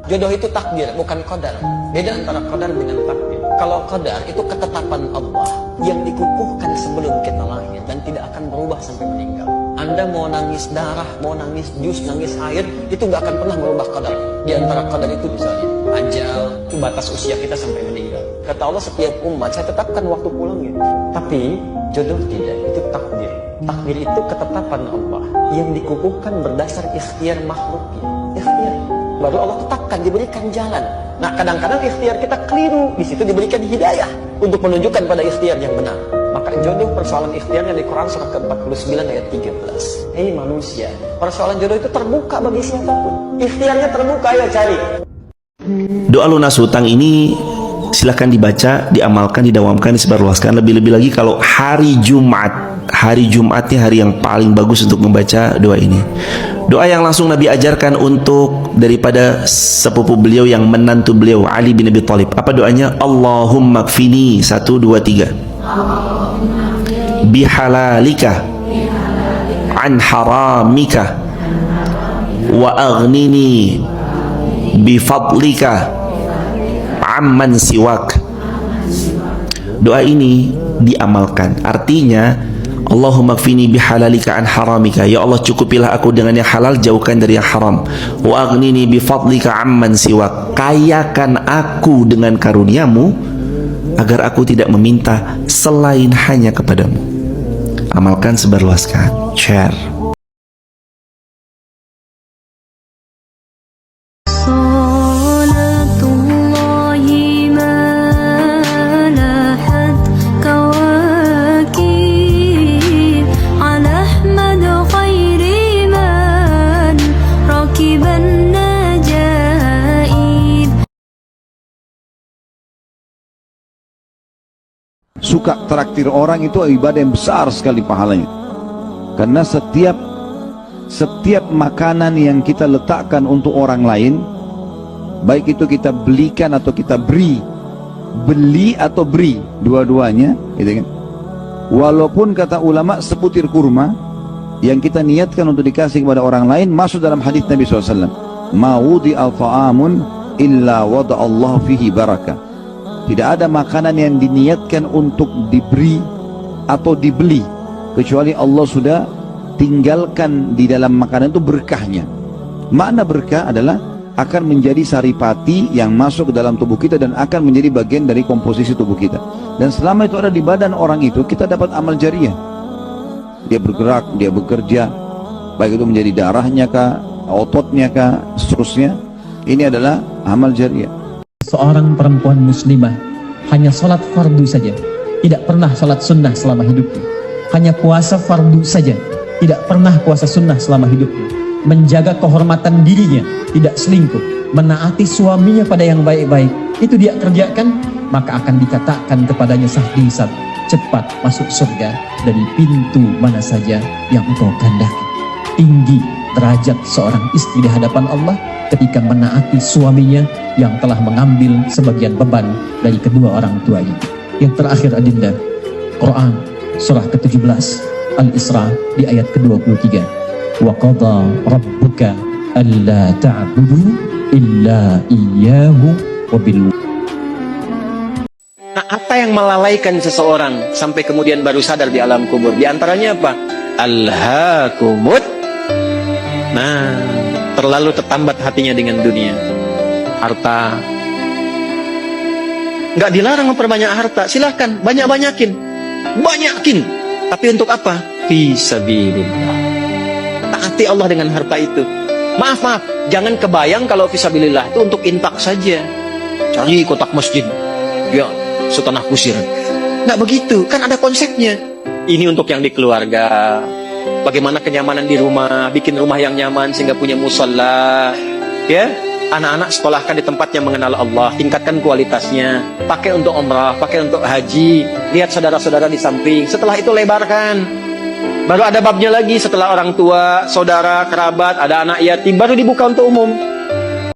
Jodoh itu takdir, bukan qadar. Beda antara qadar dengan takdir. Kalau qadar itu ketetapan Allah yang dikukuhkan sebelum kita lahir dan tidak akan berubah sampai meninggal. Anda mau nangis darah, mau nangis jus, nangis air, itu nggak akan pernah merubah qadar. Di antara qadar itu misalnya ajal, itu batas usia kita sampai meninggal. Kata Allah, setiap umat saya tetapkan waktu pulangnya. Tapi jodoh tidak, itu takdir. Takdir itu ketetapan Allah yang dikukuhkan berdasar ikhtiar makhluknya. Ikhtiar. Baru Allah tetapkan, diberikan jalan. Nah, kadang-kadang ikhtiar kita keliru. Di situ diberikan hidayah untuk menunjukkan pada ikhtiar yang benar. Maka jodoh persoalan ikhtiarnya di Quran surah ke-49 ayat 13. Hei manusia, persoalan jodoh itu terbuka bagi siapapun. Ikhtiarnya terbuka, ayo cari. Doa lunas hutang ini silahkan dibaca, diamalkan, didawamkan, disebarluaskan. Lebih-lebih lagi kalau hari Jumat. Hari Jumatnya hari yang paling bagus untuk membaca doa ini. Doa yang langsung Nabi ajarkan untuk daripada sepupu beliau yang menantu beliau, Ali bin Abi Thalib. Apa doanya? Allahumma kfini 1, 2, 3 bihalalika an haramika wa aghnini bifadlika amman siwak. Doa ini diamalkan. Artinya, Allahumma kfini bihalalika an haramika. Ya Allah, cukupilah aku dengan yang halal, jauhkan dari yang haram. Wa aghnini bifadlika amman siwak. Kayakan aku dengan karuniamu agar aku tidak meminta selain hanya kepadamu. Amalkan, sebarluaskan, share. Suka traktir orang itu ibadah yang besar sekali pahalanya. Karena setiap makanan yang kita letakkan untuk orang lain, baik itu kita belikan atau kita beri, beli atau beri, dua-duanya, gitu kan. Walaupun kata ulama sebutir kurma yang kita niatkan untuk dikasih kepada orang lain, masuk dalam hadis Nabi SAW. Ma wudi'a ta'amun illa wada'allahu fihi barakah. Tidak ada makanan yang diniatkan untuk diberi atau dibeli kecuali Allah sudah tinggalkan di dalam makanan itu berkahnya. Makna berkah adalah akan menjadi saripati yang masuk ke dalam tubuh kita dan akan menjadi bagian dari komposisi tubuh kita. Dan selama itu ada di badan orang itu, kita dapat amal jariah. Dia bergerak, dia bekerja, baik itu menjadi darahnya kah, ototnya kah, seterusnya. Ini adalah amal jariah. Seorang perempuan muslimah hanya sholat fardu saja, tidak pernah sholat sunnah selama hidupnya. Hanya puasa fardu saja, tidak pernah puasa sunnah selama hidupnya. Menjaga kehormatan dirinya, tidak selingkuh, menaati suaminya pada yang baik-baik, itu dia kerjakan, maka akan dikatakan kepadanya sahdisan, cepat masuk surga dari pintu mana saja yang engkau kehendaki. Tinggi derajat seorang istri di hadapan Allah ketika menaati suaminya yang telah mengambil sebagian beban dari kedua orang tuanya. Yang terakhir adinda, Quran surah ke-17 Al-Isra di ayat ke-23. Wa qadha rabbuka alla ta'budu illa iyyahu wa bil. Nah, apa yang melalaikan seseorang sampai kemudian baru sadar di alam kubur? Di antaranya apa? Alhaakumut. Nah, terlalu tertambat hatinya dengan dunia, harta. Nggak dilarang memperbanyak harta, silahkan banyakin. Tapi untuk apa? Fisabilillah. Taati Allah dengan harta itu. Maaf, jangan kebayang kalau fisabilillah itu untuk infak saja. Cari kotak masjid, ya setanah kusir. Nggak begitu, kan ada konsepnya. Ini untuk yang di keluarga. Bagaimana kenyamanan di rumah, bikin rumah yang nyaman sehingga punya musalla, ya. Anak-anak sekolahkan di tempat yang mengenal Allah, tingkatkan kualitasnya, pakai untuk umrah, pakai untuk haji, lihat saudara-saudara di samping. Setelah itu lebarkan. Baru ada babnya lagi, setelah orang tua, saudara, kerabat, ada anak yatim, baru dibuka untuk umum.